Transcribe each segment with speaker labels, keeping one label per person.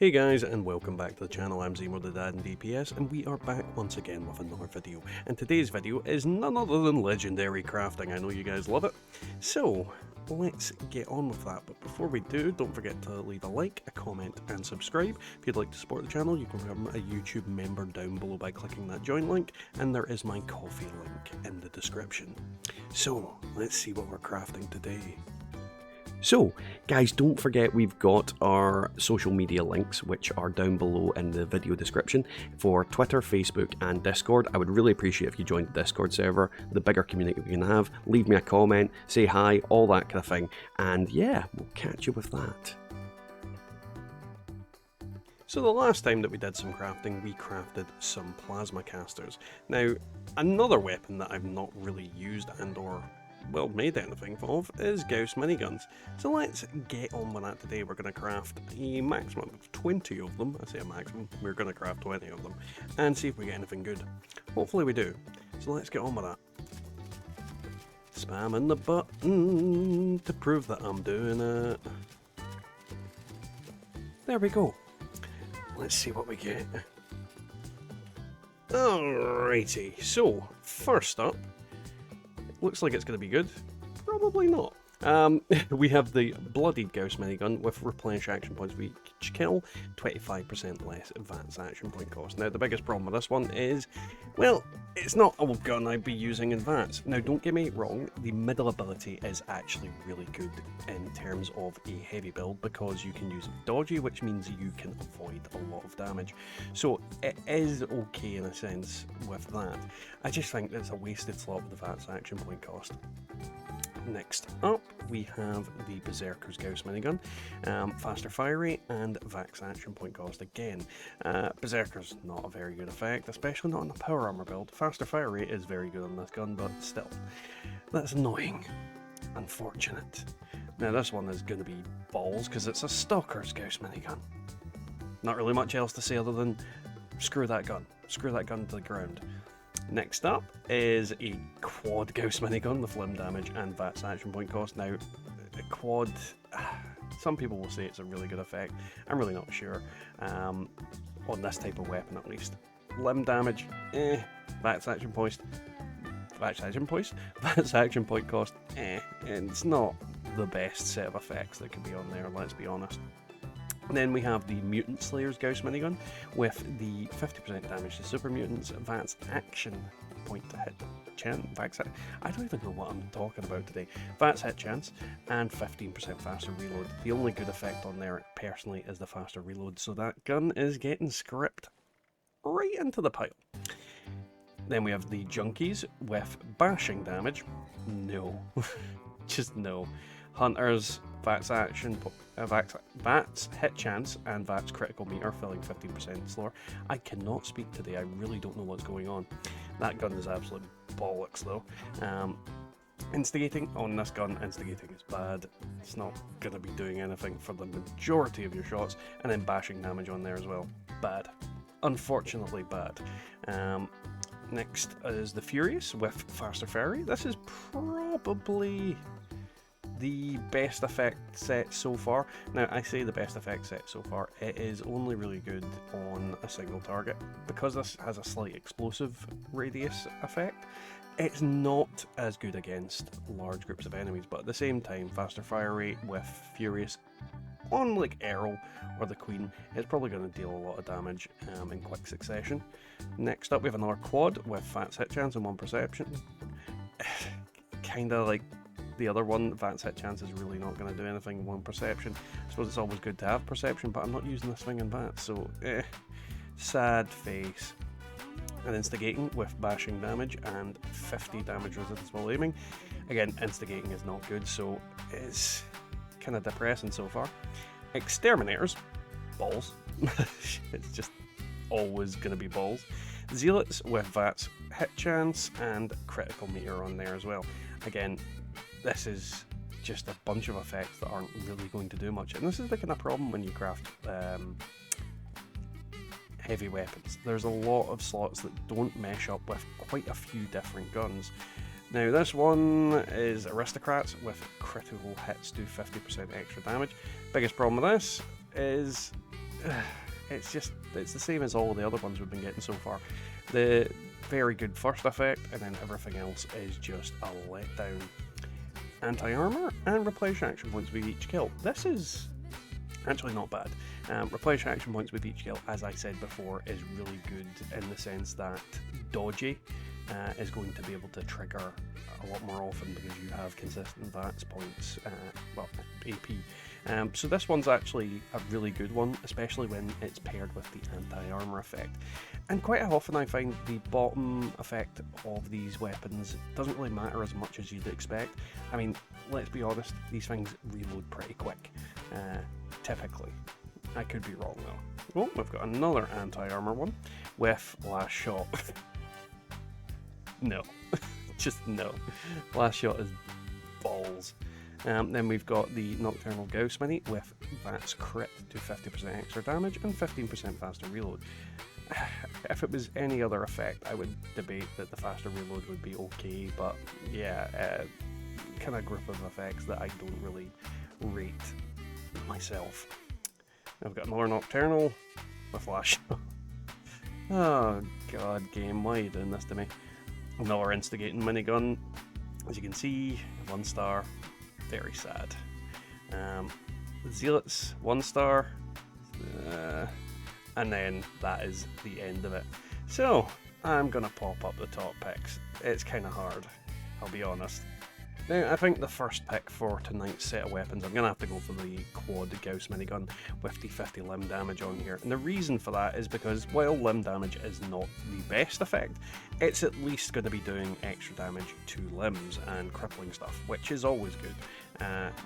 Speaker 1: Hey guys, and welcome back to the channel. I'm Zemo the Dad in DPS, and we are back once again with another video. And today's video is none other than legendary crafting. I know you guys love it. So, let's get on with that. But before we do, don't forget to leave a like, a comment, and subscribe. If you'd like to support the channel, you can become a YouTube member down below by clicking that join link, and there is my coffee link in the description. So, let's see what we're crafting today. So, guys, don't forget we've got our social media links, which are down below in the video description, for Twitter, Facebook, and Discord. I would really appreciate if you joined the Discord server, the bigger community we can have. Leave me a comment, say hi, all that kind of thing, and yeah, we'll catch you with that. So the last time that we did some crafting, we crafted some plasma casters. Now, another weapon that I've not really used well, made anything of is Gauss Miniguns. So let's get on with that today. We're going to craft a maximum of 20 of them. I say a maximum, we're going to craft 20 of them and see if we get anything good. Hopefully we do. So let's get on with that. Spamming the button to prove that I'm doing it. There we go. Let's see what we get. Alrighty, so first up, looks like it's going to be good. Probably not. We have the bloodied Gauss Minigun with replenish action points for each kill, 25% less advanced action point cost. Now, the biggest problem with this one is, well, it's not a gun I'd be using advanced. Now, don't get me wrong, the middle ability is actually really good in terms of a heavy build because you can use dodgy, which means you can avoid a lot of damage. So it is okay in a sense with that. I just think it's a wasted slot with advanced action point cost. Next up, we have the Berserker's Gauss Minigun, faster fire rate and vax action point cost again. Berserker's not a very good effect, especially not on the power armor build. Faster fire rate is very good on this gun, but still, that's annoying. Unfortunate. Now this one is going to be balls because it's a Stalker's Gauss Minigun. Not really much else to say other than screw that gun. Screw that gun to the ground. Next up is a quad Gauss Minigun with limb damage and VATS action point cost. Now, a quad, some people will say it's a really good effect. I'm really not sure, on this type of weapon at least. Limb damage, VATS action point, VATS action point cost, and it's not the best set of effects that can be on there, let's be honest. And then we have the Mutant Slayer's Gauss Minigun with the 50% damage to super mutants, VATS action point to hit chance. I don't even know what I'm talking about today. VATS hit chance and 15% faster reload. The only good effect on there personally is the faster reload, so that gun is getting script right into the pile. Then we have the Junkies with bashing damage. No, just no. Hunters, VATS action, VATS hit chance, and VATS critical meter, filling 15% slower. I cannot speak today, I really don't know what's going on. That gun is absolute bollocks though. Instigating on this gun, instigating is bad. It's not going to be doing anything for the majority of your shots, and then bashing damage on there as well. Bad. Unfortunately bad. Next is the Furious with faster fairy. This is probably the best effect set so far. Now, I say the best effect set so far, it is only really good on a single target. Because this has a slight explosive radius effect, it's not as good against large groups of enemies, but at the same time, faster fire rate with Furious on like Errol or the Queen is probably going to deal a lot of damage in quick succession. Next up, we have another quad with VATS hit chance and 1 perception. Kinda like the other one, VATS hit chance is really not going to do anything. 1 perception. I suppose it's always good to have perception, but I'm not using this thing in VATS, so sad face. And instigating with bashing damage and 50 damage resistance while aiming. Again, instigating is not good, so it's kind of depressing so far. Exterminators, balls. It's just always going to be balls. Zealots with VATS hit chance and critical meter on there as well. Again, this is just a bunch of effects that aren't really going to do much. And this is the kind of problem when you craft heavy weapons. There's a lot of slots that don't mesh up with quite a few different guns. Now this one is Aristocrats with critical hits do 50% extra damage. Biggest problem with this is it's the same as all the other ones we've been getting so far. The very good first effect, and then everything else is just a letdown. Anti-armor and replenish action points with each kill. This is actually not bad. Replenish action points with each kill, as I said before, is really good in the sense that dodgy is going to be able to trigger a lot more often because you have consistent VATS points, well, AP. So this one's actually a really good one, especially when it's paired with the anti-armor effect. And quite often I find the bottom effect of these weapons doesn't really matter as much as you'd expect. I mean, let's be honest, these things reload pretty quick, typically. I could be wrong though. Oh, we've got another anti-armor one with last shot. No. Just no. Last shot is balls. Then we've got the Nocturnal Gauss Mini with VATS crit to 50% extra damage and 15% faster reload. If it was any other effect, I would debate that the faster reload would be okay, but yeah, kind of group of effects that I don't really rate myself. I've got another Nocturnal with last shot. Oh god, game, why are you doing this to me? Another Instigating Minigun, as you can see, 1 star, very sad. Zealots, 1 star, and then that is the end of it. So, I'm gonna pop up the top picks. It's kinda hard, I'll be honest. Now, I think the first pick for tonight's set of weapons, I'm going to have to go for the quad Gauss Minigun with the 50 limb damage on here. And the reason for that is because while limb damage is not the best effect, it's at least going to be doing extra damage to limbs and crippling stuff, which is always good.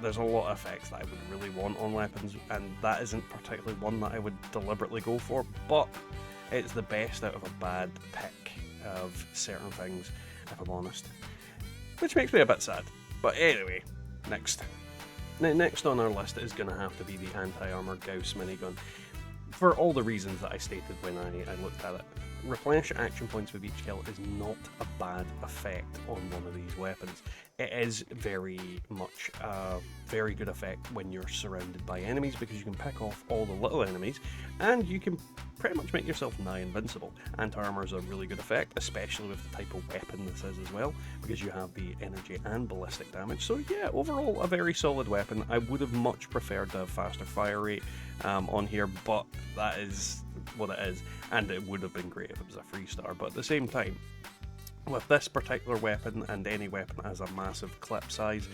Speaker 1: There's a lot of effects that I would really want on weapons, and that isn't particularly one that I would deliberately go for, but it's the best out of a bad pick of certain things, if I'm honest. Which makes me a bit sad. But anyway, next. Now, next on our list is going to have to be the anti-armor Gauss Minigun. For all the reasons that I stated when I looked at it. Replenish action points with each kill is not a bad effect on one of these weapons. It is very much a very good effect when you're surrounded by enemies because you can pick off all the little enemies and you can pretty much make yourself nigh invincible. Anti-armor is a really good effect, especially with the type of weapon this is as well, because you have the energy and ballistic damage. So yeah, overall a very solid weapon. I would have much preferred to have faster fire rate on here, but that is what it is, and it would have been great if it was a 3-star, but at the same time, with this particular weapon and any weapon that has a massive clip size,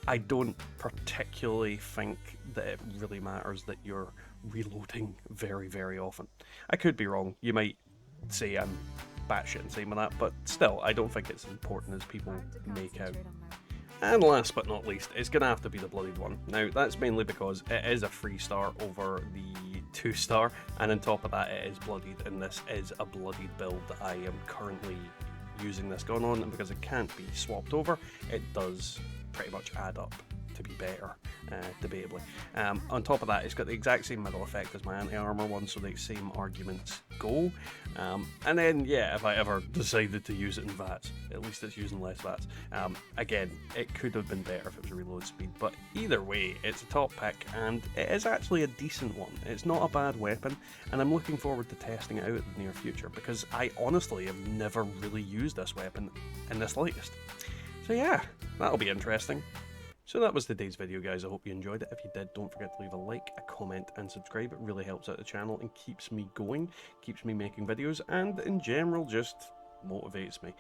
Speaker 1: I don't particularly think that it really matters that you're reloading very, very often. I could be wrong. You might say I'm batshit insane with that, but still, I don't think it's as important as people make out. And last but not least, it's going to have to be the bloodied one. Now, that's mainly because it is a 3-star over the 2-star, and on top of that, it is bloodied, and this is a bloodied build that I am currently using this gun on, and because it can't be swapped over, it does pretty much add up to be better, debatably. On top of that, it's got the exact same middle effect as my anti-armor one, so the same arguments go. And then, yeah, if I ever decided to use it in VATS, at least it's using less VATS. Again, it could have been better if it was reload speed, but either way, it's a top pick, and it is actually a decent one. It's not a bad weapon, and I'm looking forward to testing it out in the near future, because I honestly have never really used this weapon in this latest. So yeah, that'll be interesting. So that was today's video, guys. I hope you enjoyed it. If you did, don't forget to leave a like, a comment and subscribe. It really helps out the channel and keeps me going, keeps me making videos, and in general just motivates me.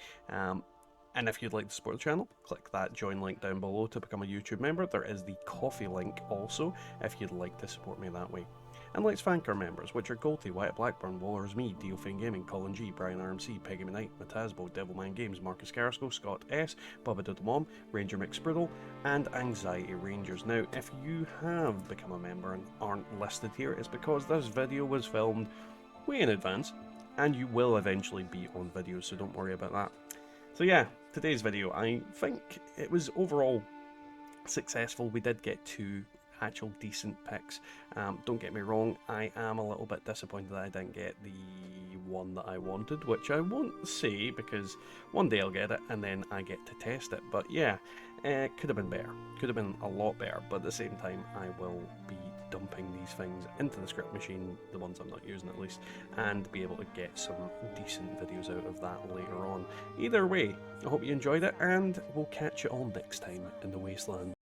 Speaker 1: And if you'd like to support the channel, click that join link down below to become a YouTube member. There is the coffee link also if you'd like to support me that way. And let's thank our members, which are Goldie, Wyatt Blackburn, Wallers Me, Deofane Gaming, Colin G, Brian RMC, Peggy McKnight, Matazbo, Devilman Games, Marcus Carrasco, Scott S, Bubba Doodlemom, Ranger McSpriddle, and Anxiety Rangers. Now, if you have become a member and aren't listed here, it's because this video was filmed way in advance, and you will eventually be on video, so don't worry about that. So yeah, today's video, I think it was overall successful. We did get 2 actual decent picks. Don't get me wrong, I am a little bit disappointed that I didn't get the one that I wanted, which I won't say because one day I'll get it and then I get to test it. But yeah, it could have been better, could have been a lot better, but at the same time I will be dumping these things into the script machine, the ones I'm not using at least, and be able to get some decent videos out of that later on. Either way, I hope you enjoyed it, and we'll catch you all next time in the Wasteland.